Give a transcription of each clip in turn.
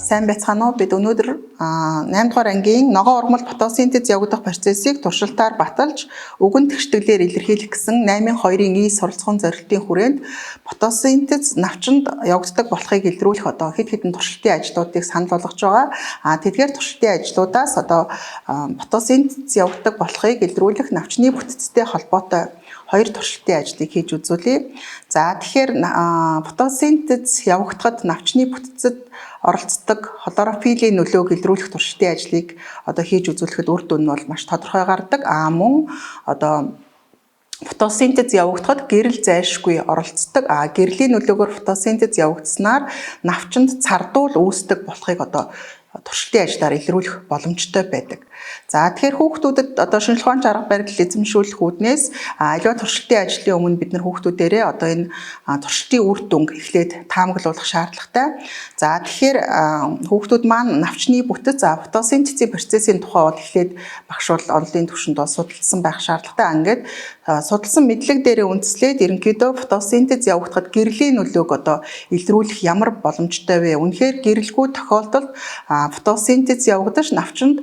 Сайн байцгаана уу? Бид өнөөдөр 8 дугаар ангийн ногоон ургамал фотосинтез явагдах процессыг туршилтаар баталж, үгэн тэгшдэглээр илэрхийлэх гэсэн 8-2-ын И суралцахуун зорилтын хүрээнд фотосинтез навчинд явагддаг болохыг илрүүлэх хэд хэдэн туршилтын ажлуудыг санал болгож байгаа. Тэдгээр туршилтын ажлуудаас фотосинтез явагддаг болохыг илрүүлэх навчны бүтцтэй холбоотой 2 туршилтын ажлыг хийж үзүүлье. За тэгэхээр фотосинтез явагдахад навчны бүтцэд оролцдог хлорофилийн нөлөөг илрүүлэх туршилтын ажлыг хийж үзүүлэхэд үр дүн нь бол маш тодорхой гардаг. Мөн фотосинтез явагдахад гэрэл зайлшгүй оролцдог. Гэрлийн нөлөөгөөр фотосинтез явагдсанаар навчинд цардуул үүсдэг болохыг туршилтын ажлаар илрүүлэх боломжтой байдаг. За тэгэхээр хүүхдүүдэд шинжлэх ухааны арга барил эзэмшүүлэх үүднээс аливаа туршилтын ажлын өмнө бид нар хүүхдүүдээрээ энэ туршилтын үр дүнг эхлээд таамаглуулах шаардлагатай. За тэгэхээр хүүхдүүд маань навчны бүтэц фотосинтезийн процессын тухай бол эхлээд багш бол онлын түвшинд судалсан байх шаардлагатай. Ингээд судалсан мэдлэг дээрээ үндэслээд ерөнхийдөө фотосинтез явагдахад гэрлийн нөлөөг илрүүлэх ямар боломжтой вэ? Үнэхээр гэрэлгүй тохиолдолд фотосинтез явагдаж навчинд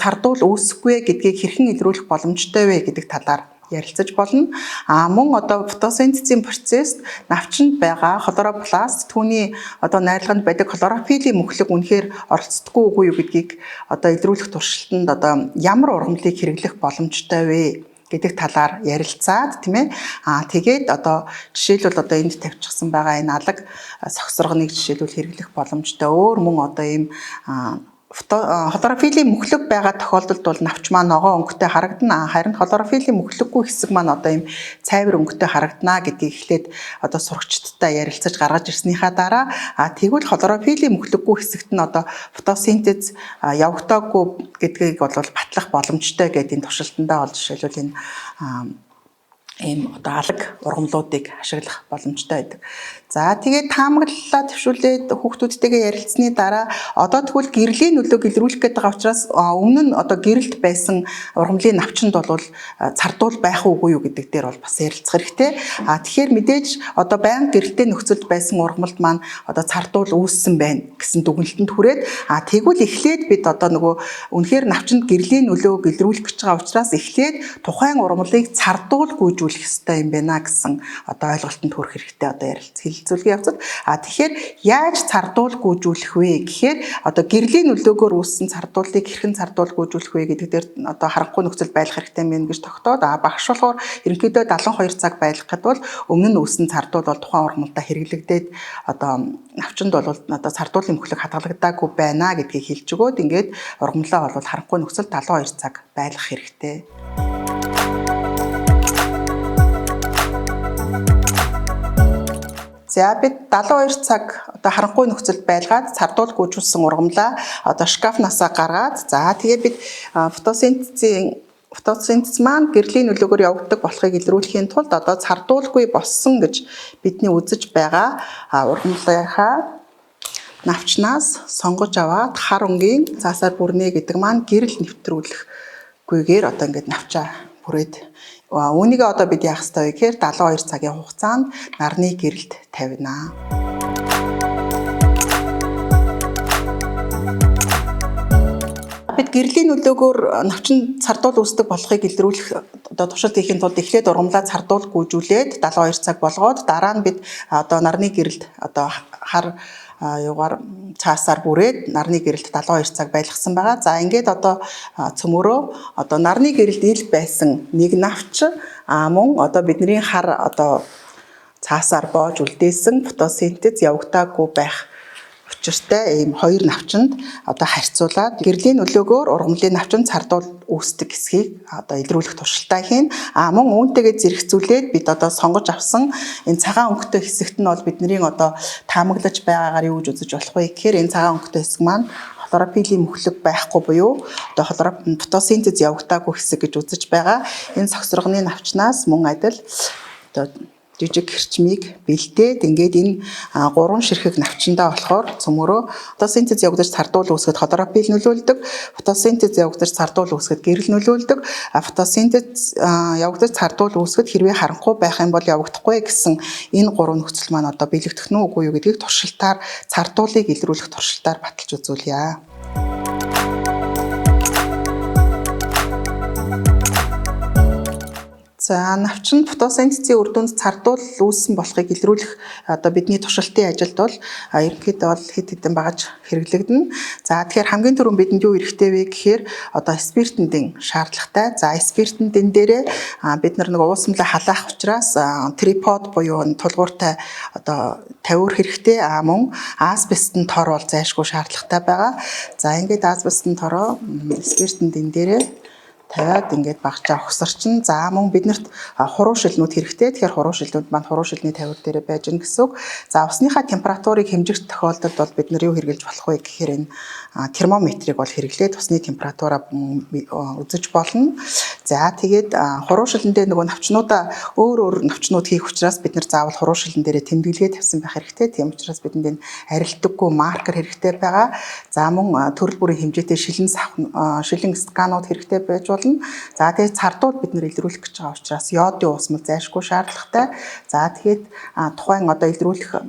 цардуул үүсэхгүй гэдгийг хэрхэн илрүүлэх боломжтой вэ гэдэг талаар ярилцаж болно. Мөн фотосинтезийн процесст навчинд байгаа хлоропласт түүний найрлаганд байдаг хлорофилийн мөхлөг үнэхээр оролцдоггүй үгүй юу гэдгийг илрүүлэх туршилтанд ямар ургамлыг хэрэглэх боломжтой вэ гэдэг талаар ярилцаад тэгээд жишээлбэл энд тавьчихсан байгаа энэ алаг согсоргоныг жишээлбэл хэрэглэх боломжтой. Өөр мөн ийм хлорофилийн мөхлөг байгаа тохиолдолд бол навч маань ногоон өнгөтэй харагдана. Харин хлорофилийн мөхлөггүй хэсэг маань ийм цайвар өнгөтэй харагдана гэдгийг эхлээд сурагчдтай ярилцаж гаргаж ирснийхаа дараа тэгвэл хлорофилийн мөхлөггүй хэсэгт нь фотосинтез явагдаагүй гэдгийг бол батлах боломжтой гэдэг энэ туршилтандаа бол жишээлбэл ийм алаг ургамлуудыг ашиглах боломжтой байдаг. За тэгээд таамаглалаа төвшүүлээд хүүхдүүдтэйгээ ярилцсны дараа тэгвэл гэрлийн нөлөөг илрүүлэх гэдэг учраас өмнө нь гэрэлд байсан ургамлын навчинд бол цардуул байх уугүй юу гэдэг дээр бол бас ярилцах хэрэгтэй. Тэгэхээр мэдээж байнга гэрэлтэй нөхцөлд байсан ургамалд маань цардуул үүссэн байна гэсэн дүгнэлтэнд хүрээд тэгвэл эхлээд бид үнэхээр навчинд гэрлийн нөлөөг илрүүлэх гэж байгаа учраас эхлээд тухайн ургамлыг цардуул гүйжүүлэх ёстой юм байна гэсэн ойлголтод хүрэх хэрэгтэй хэлэлцүүлгийн явцад. Тэгэхээр яаж цардуул гүйжүүлэх вэ гэхээр гэрлийн нөлөөгөөр үүссэн цардуулыг хэрхэн цардуул гүйжүүлэх вэ гэдэг дээр харанхуй нөхцөл байлгах хэрэгтэй мэн гэж тогтоод багш болохоор ерөнхийдөө 72 цаг байлгахад бол өмнө нь үүссэн цардуул бол тухайн ургамалдаа хэрэглэгдээд навчинд бол цардуулын мөхлөг хадгалагдаагүй байна гэдгийг хэлж өгөөд ингээд ургамлаа бол харанхуй нөхцөл 72 цаг байлгах хэрэгтэй. За бид 72 цаг харанхуй нөхцөлд байлгаад цардуул гүйжүүлсэн ургамлаа шкафнасаа гаргаад тэгээд бид фотосинтез маань гэрлийн нөлөөгөөр явагддаг болохыг илрүүлэхийн тулд цардуулгүй болсон гэж бидний үзэж байгаа ургамлынхаа навчнаас сонгож аваад хар өнгийн цаасаар бүрнэ гэдэг маань гэрэл нэвтрүүлэхгүйгээр ингээд навчаа бүрээд үүнийгээ бид яах ёстой вэ гэхээр 72 цагийн хугацаанд нарны гэрэлд тавина. Бид гэрлийн нөлөөгөөр навчинд цардуул үүсдэг болохыг илрүүлэх туршилт хийхин тулд эхлээд ургамлаа цардуул гүйжүүлээд 72 цаг болгоод дараа нь бид нарны гэрэлд хар юугаар цаасаар бүрээд нарны гэрэлд 72 цаг байлгасан байгаа. За ингээд цөмөрөө нарны гэрэлд ил байсан нэг навч мөн бидний хар цаасаар боож үлдээсэн фотосинтез явагдаагүй байх учиртай ийм 2 навчинд харьцуулаад гэрлийн нөлөөгөөр ургамлын навчинд цардуул үүсдэг хэсгийг илрүүлэх туршилтаа хийн. Мөн үүнтэйгээ зэрэгцүүлээд бид сонгож авсан энэ цагаан өнгөтэй хэсэгт нь бол бидний таамаглаж байгаагаар юу гэж үзэж болох вэ гэхээр энэ цагаан өнгөтэй хэсэг маань хлорофилийн мөхлөг байхгүй буюу фотосинтез явагдаагүй хэсэг гэж үзэж байгаа. Энэ согсоргоны навчнаас мөн адил жижиг хэрчмийг бэлдээд ингээд энэ 3 ширхэг навчиндаа болохоор цөмөрөө фотосинтез явагдаж цардуул үүсгэхэд хлорофилл нөлөөлдөг, фотосинтез явагдаж цардуул үүсгэхэд гэрэл нөлөөлдөг, фотосинтез явагдаж цардуул үүсгэхэд хэрвээ харанхуй байх юм бол явагдахгүй гэсэн энэ 3 нөхцөл маань одоо биелэгдэх нь үгүй юу гэдгийг туршилтаар цардуулыг илрүүлэх туршилтаар баталж үзүүлье. За навчин фотосинтезийн үр дүнд цардуул үүссэн болохыг илрүүлэх одоо бидний туршилтын ажилд бол ерөнхийдөө бол хэд хэдэн багаж хэрэглэгдэнэ. За тэгэхээр хамгийн түрүүнд бидэнд юу хэрэгтэй вэ гэхээр одоо спиртэндийн шаардлагатай. За спиртэндийн дээрээ бид нэг уусмлаа халаах учраас трипод буюу тулгууртай одоо тавиур хэрэгтэй. Мөн асбестын тор бол зайлшгүй шаардлагатай байгаа. За ингээд асбестын тороо спиртэндийн дээрээ тавиад ингээд багчаа огсорчин. За мөн биднэрт хуруу шилнүүд хэрэгтэй. Тэгэхээр хуруу шилнүүд маань хуруу шилний тавиур дээр байж гэнэ гэсэн үг. За усныхаа температурыг хэмжих тохиолдолд бол бид нар юу хэрэглэж болох вэ гэхээр энэ термометрийг бол хэрэглээд усны температураа үзэж болно. За тэгээд хуруу шилэндээ нөгөө навчнуудаа өөр навчнууд хийх учраас бид нар заавал хуруу шилэн дээрээ тэмдэглэгээ тавьсан байх хэрэгтэй. Тийм учраас бидэнд энэ арилдаггүй маркер хэрэгтэй байгаа. За мөн төрөл бүрийн хэмжээтэй шилэн сканууд хэрэгтэй байж болно. За тэгээд цардууд бид нэр илрүүлэх гэж байгаа учраас йодын уусмал зайлшгүй шаардлагатай. За тэгээд тухайн одоо илрүүлэх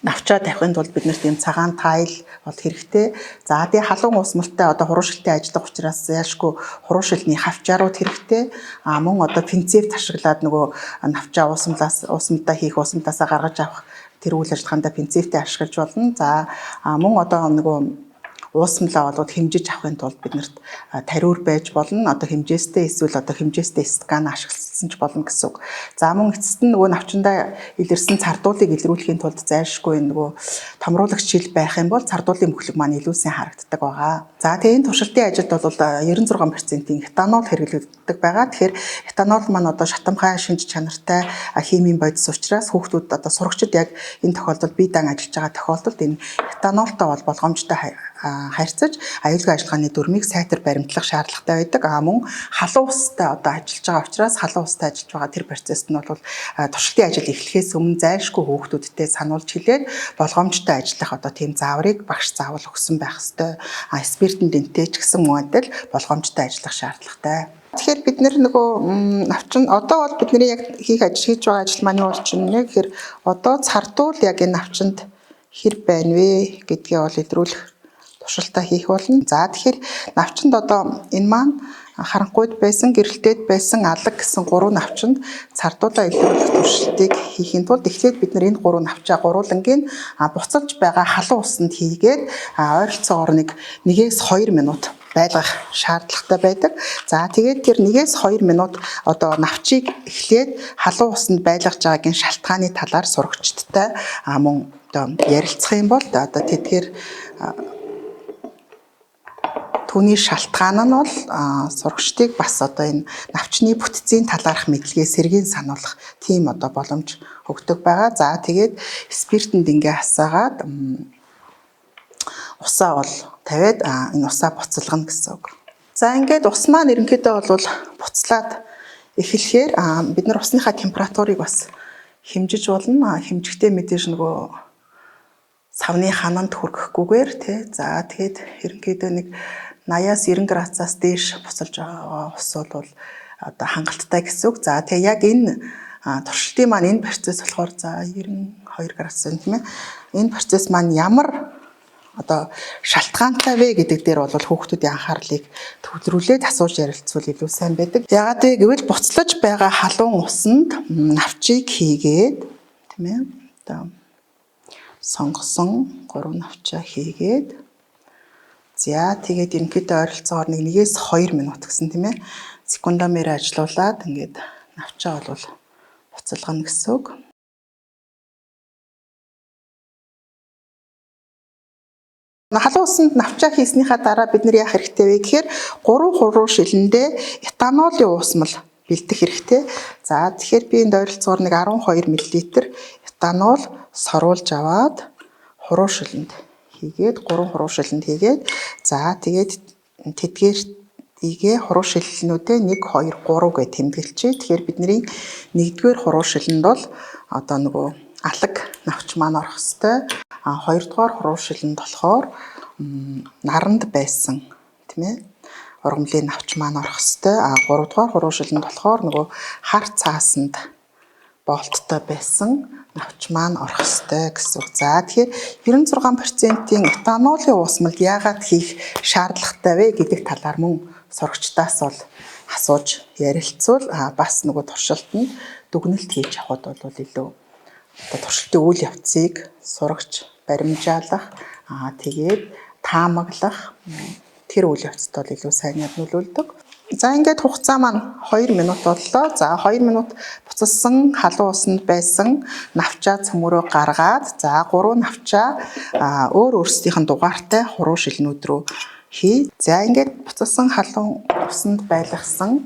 навчаа тавихын тулд бид нарт юм цагаан тайл бол хэрэгтэй. За тэгээ халуун уусмалтай одоо хуруу шилтэй ажиллах учраас зайлшгүй хуруу шилний хавчаарууд хэрэгтэй. Мөн одоо пинцет ашиглаад нөгөө навчаа уусмалдаа хийх уусмалдаасаа гаргаж авах тэр үйл ажиллагаанд пинцеттэй ашиглаж болно. За мөн одоо нөгөө уусмлаа болоод хэмжиж авахын тулд биднэрт тариур байж болно. Одоо хэмжээстэй эсвэл одоо хэмжээстэй скан ашигласан ч болно гэсэн үг. За мөн эцэст нь нөгөө навчиндаа илэрсэн цардуулыг илрүүлэхийн тулд зайлшгүй нөгөө томруулагч шил байх юм бол цардуулын мөхлөг маань илүү сайн харагддаг байгаа. За тэгээ энэ туршилтын ажилд бол 96% этанол хэрэглэгддэг байгаа. Тэгэхээр этанол маань одоо шатамхай шинж чанартай химийн бодис учраас хүүхдүүд одоо сурагчид яг энэ тохиолдолд бие даан ажиллаж байгаа тохиолдолд энэ этанолтой бол болгоомжтой харьцаж аюулгүй ажиллагааны дүрмийг сайтар баримтлах шаардлагатай байдаг. Мөн халуун устай одоо ажиллаж байгаа учраас халуун устай ажиллаж байгаа тэр процесс нь бол туршилтын ажил эхлэхээс өмнө зайлшгүй хүүхдүүдтэй сануулж хэлээд болгоомжтой ажиллах одоо тийм зааврыг багш заавал өгсөн байх ёстой. Спиртэн дэнтэй ч гэсэн мөн адил болгоомжтой ажиллах шаардлагатай. Тэгэхээр бид нөгөө навчин одоо бол бидний яг хийж байгаа ажил маань юу болж байна гэхээр одоо цардуул яг энэ навчинд хэр байна вэ гэдгээ бол илрүүлэх туршилтаа хийх болно. За тэгэхээр навчинд одоо энэ маань харанхуйд байсан, гэрэлтээд байсан, алаг гэсэн 3 навчинд цардуулаа илрүүлэх туршилтыг хийхин тулд эхлээд бид энэ 3 навчаа гуруулангийн буцалж байгаа халуун усанд хийгээд ойролцоогоор 1-2 минут байлгах шаардлагатай байдаг. За тэгээд тэр 1-2 минут одоо навчийг эхлээд халуун усанд байлгаж байгаагийн шалтгааны талаар сурагчдтай мөн одоо ярилцах юм бол одоо тэдгээр түүний шалтгаан нь бол сурагчдыг бас одоо энэ навчны бүтцийн талаарх мэдлэгээ сэргийн сануулах тийм одоо боломж өгдөг байгаа. За тэгээд спиртэнд ингээ хасаагаад усаа бол тавиад энэ усаа буцалгана гэсэн үг. За ингээд ус маань ерөнхийдөө бол буцлаад эхлэхээр бид нар усныхаа температурыг бас хэмжиж болно. Хэмжихдээ мэдээж нөгөө савны хананд хүргэхгүйгээр тий. За тэгээд ерөнхийдөө 80-аас 90 градусаас дээш буцалж байгаа ус бол одоо хангалттай гэсэн үг. За тэгээ яг энэ туршилтын маань энэ процесс болохоор за 92 градус тийм ээ. Энэ процесс маань ямар одоо шалтгаантай вэ гэдэг дээр бол хүүхдүүдийн анхаарлыг төвлөрүүлээд асууж ярилцвал илүү сайн байдаг. Яагаад вэ гэвэл буцлаж байгаа халуун усанд навчийг хийгээд тийм ээ. Одоо сонгосон 3 навчаа хийгээд за тэгээд ерөнхийдөө ойролцоогоор 1-2 минут гэсэн тийм ээ секундомерээр ажилуулад ингээд навчаа бол буцалгана гэсэн үг. Халуун усанд навчаа хийснийхаа дараа бид нар яах хэрэгтэй вэ гэхээр 3 хуруу шилэндээ этанолын уусмал бэлдэх хэрэгтэй. За тэгэхээр би энд ойролцоогоор 12 мл этанол соруулж аваад хуруу шилэнд хийгээд 3 хуруу шилэнд хийгээд за тэгээд тэдгээр Игээ хуруу шилэлнүүдээ 1 2 3 гэж тэмдэглэчээ. Тэгэхээр бидний 1-р хуруу шилэнд бол одоо нөгөө алаг навч маань орох хэвээр. 2-р хуруу шилэнд болохоор наранд байсан тийм ээ ургамлын навч маань орох хэвээр. 3-р хуруу шилэнд болохоор нөгөө хар цаасанд болттой байсан навч маань орох ёстой гэсэн үг. За тэгэхээр 96%-ийн этанолын уусмалд яагаад хийх шаардлагатай вэ гэдэг талаар мөн сурагчдаас бол асууж ярилцвал бас нөгөө туршилт нь дүгнэлт хийж авахд бол илүү туршилтын үйл явцыг сурагч баримжаалах тэгээд таамаглах тэр үйл явцад бол илүү сайн нөлөөлдөг. За ингээд хугацаа маань 2 минут боллоо. За 2 минут буцалсан халуун усанд байсан навчаа цөмөрөө гаргаад за 3 навчаа өөр өөрсдийнх нь дугаартай хуруу шилнүүд рүү хий. За ингээд буцалсан халуун усанд байлгасан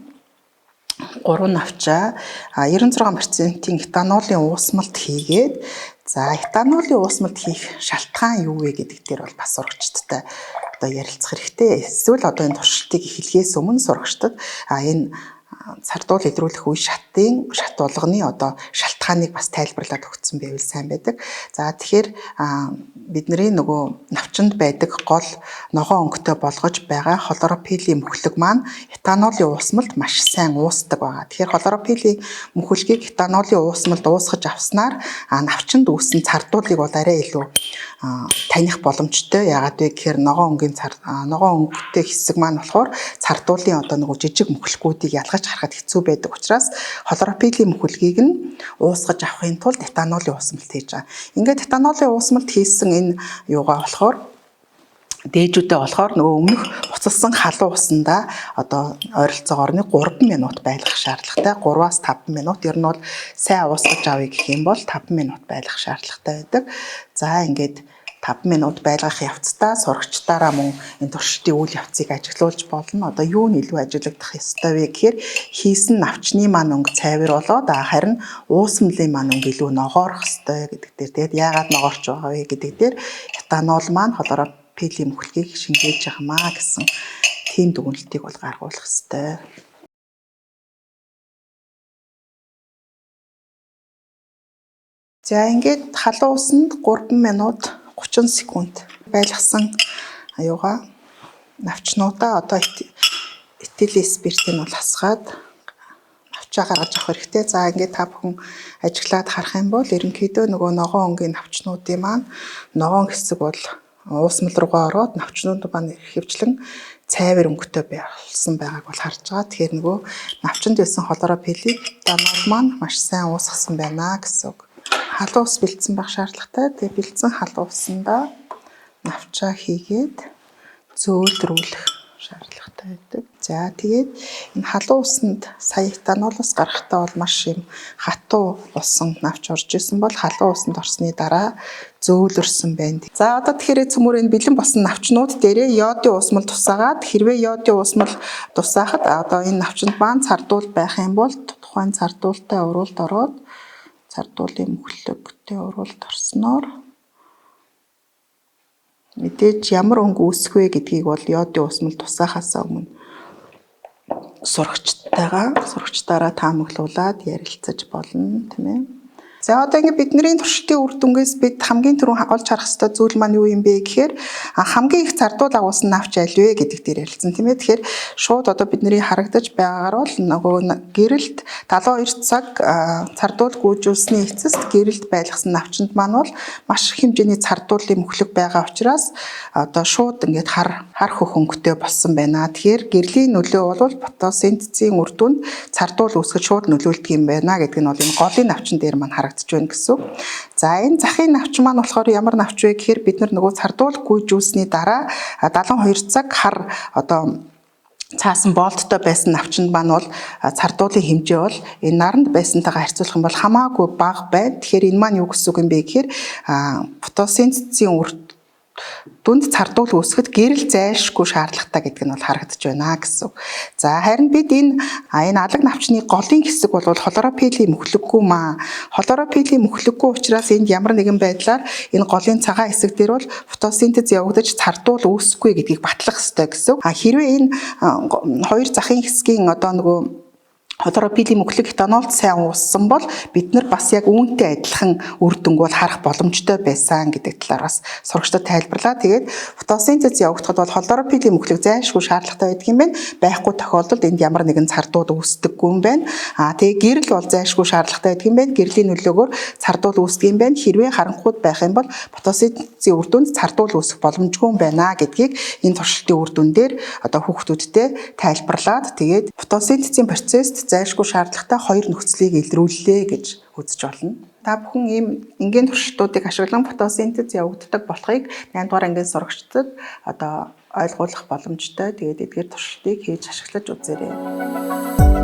3 навчаа 96%-ийн этанолын уусмалт хийгээд за этанолын уусмалт хийх шалтгаан юу вэ гэдэг дээр бол бас сурагчдтай одоо ярилцах хэрэгтэй. Эсвэл одоо энэ туршилтыг эхлэхээс өмнө сурагчдад энэ цардуул илрүүлэх үе шат болгоны одоо шалтгааныг бас тайлбарлаад өгсөн байвал сайн байдаг. За тэгэхээр бидний нөгөө навчинд байдаг гол ногоон өнгөтэй болгож байгаа хлоропиллийн мөхлөг маань этанолын уусмалд маш сайн уусдаг байгаа. Тэгэхээр хлоропиллийн мөхөлгийг этанолын уусмалд уусгаж авснаар навчинд үүссэн цардуулыг бол арай илүү таних боломжтой. Яагаад вэ гэхээр ногоон өнгөтэй хэсэг маань болохоор цардуулын одоо нөгөө жижиг мөхлгүүдийг ялгаж харахад хэцүү байдаг учраас хлоропиллийн мөхөлгийг нь уусгаж авахын тулд этанолын уусмалт хийж байгаа. Ингээд этанолын уусмалт хийсэн энэ юугаа болохоор дээжүүдээ болохоор нөгөө өмнөх буцалсан халуун усандаа одоо ойролцоогоор 3 минут байлгах шаардлагатай. 3-аас 5 минут. Ер нь бол сайн уусгаж авъя гэх юм бол 5 минут байлгах шаардлагатай байдаг. За ингээд 5 минут байлгах явцдаа сурагчдаараа мөн энэ туршилтын үйл явцыг ажиглуулж болно. Одоо юу нь илүү ажиглагдах ёстой вэ гэхээр хийсэн навчны маань өнгө цайвар болоод харин уусмлын маань өнгө илүү ногоорох ёстой гэдэг дээр. Тэгээд яагаад ногоорч байгаа вэ гэдэг дээр этанол маань хлоропиллийн мөхлгийг шингээж байгаамаа гэсэн тийм дүгнэлтийг бол гаргуулах ёстой. За ингээд халуун усанд 3 минут 30 секунд байлгасан аюугаа навчнуудаа одоо этилийн спиртийг бол хасгаад навчаа гаргаж авах хэрэгтэй. За ингээд та бүхэн ажиглаад харах юм бол ерөнхийдөө нөгөө ногоон өнгийн навчнуудын маань ногоон хэсэг бол уусмал руугаа ороод навчнууд маань ихэвчлэн цайвар өнгөтэй болсон байгааг бол харж байгаа. Тэгэхээр нөгөө навчинд байсан хлоропилийг этанол маань маш сайн уусгасан байна гэсэн үг. Халуун ус бэлдсэн байх шаардлагатай. Тэгээ бэлдсэн халуун усандаа навчаа хийгээд зөөлдрүүлэх шаардлагатай байдаг. За тэгээд энэ халуун усанд сая этанолоос гарахтаа бол маш юм хатуу усан навч орж исэн бол халуун усанд орсны дараа зөөлрсөн байна. За одоо тэгэхээр цөмөрийн бэлэн болсон навчнууд дээрээ йодын уусмал тусаагаад хэрвээ йодын уусмал тусаахад одоо энэ навчинд маань цардуул байх юм бол тухайн цардуултай уруулд ороод цардуулын мөхлөгтэй уруулд орсноор мэдээж ямар өнгө үүсэх вэ гэдгийг бол йодын уусмал тусаахаас өмнө сурагчдаараа таамаглуулад ярилцаж болно тийм ээ. За одоо ингэ бидний туршилтын үр дүнгээс бид хамгийн түрүүн олж харах ёстой зүйл маань юу юм бэ гэхээр хамгийн их цардуул агуулсан навч аль вэ гэдэг дээр ярилцсан тийм ээ. Тэгэхээр шууд одоо бидний харагдаж байгаагаар бол нөгөө гэрэлт 72 цаг цардуул гүйжүүлсний эцэст гэрэлт байлгасан навчинд маань бол маш их хэмжээний цардуулын мөхлөг байгаа учраас одоо шууд ингээд хар хөх өнгөтэй болсон байна. Тэгэхээр гэрлийн нөлөө бол фотосинтезийн үр дүнд цардуул үүсгэж шууд нөлөөлдөг юм байна гэдэг нь бол энэ голын навчин дээр маань харагдаж байна гэсэн үг. За энэ захын навч маань болохоор ямар навч вэ гэхээр бид нөгөө цардуул гүйжүүлсний дараа 72 цаг хар одоо цаасан болттой байсан навчинд маань бол цардуулын хэмжээ бол энэ наранд байсантайгаа харьцуулах юм бол хамаагүй бага байна. Тэгэхээр энэ маань юу гэсэн үг юм бэ гэхээр фотосинтезийн үр дүнд цардуул үүсгэхэд гэрэл зайлшгүй шаардлагатай гэдэг нь бол харагдаж байна гэсэн үг. За харин бид энэ алга навчны голын хэсэг бол хлорофиллийн мөхлөггүй маа. Хлорофиллийн мөхлөггүй учраас энд ямар нэгэн байдлаар энэ голын цагаан хэсэг дээр бол фотосинтез явагдаж цардуул үүсэхгүй гэдгийг батлах ёстой гэсэн үг. Хэрвээ энэ хоёр захын хэсгийн хлорофиллийн мөхлөг этанолд сайн ууссан бол бид нар бас яг үүнтэй адилхан үр дүнг бол харах боломжтой байсан гэдэг талаар бас сурагчдад тайлбарлаа. Тэгээд фотосинтез явагдахад бол хлорофиллийн мөхлөг зайлшгүй шаардлагатай байдаг юм байна. Байхгүй тохиолдолд энд ямар нэгэн цардуул үүсдэггүй юм байна. Тэгээд гэрэл бол зайлшгүй шаардлагатай байдаг юм байна. Гэрлийн нөлөөгөөр цардуул үүсдэг юм байна. Хэрвээ харанхуйд байх юм бол фотосинтезийн үр дүнд цардуул үүсэх боломжгүй юм байна гэдгийг энэ туршилтын үр дүндээр хүүхдүүдтэй тайлбарлаад тэгээд фотосинтезийн процесст зайлшгүй шаардлагатай хоёр нөхцөлийг илрүүллээ гэж үзэж болно. Та бүхэн ийм энгийн туршилтуудыг ашиглан фотосинтез явагддаг болохыг 8 дугаар ангийн сурагчдад ойлгуулах боломжтой. Тэгээд эдгээр туршилтыг хийж ашиглаж үзээрэй.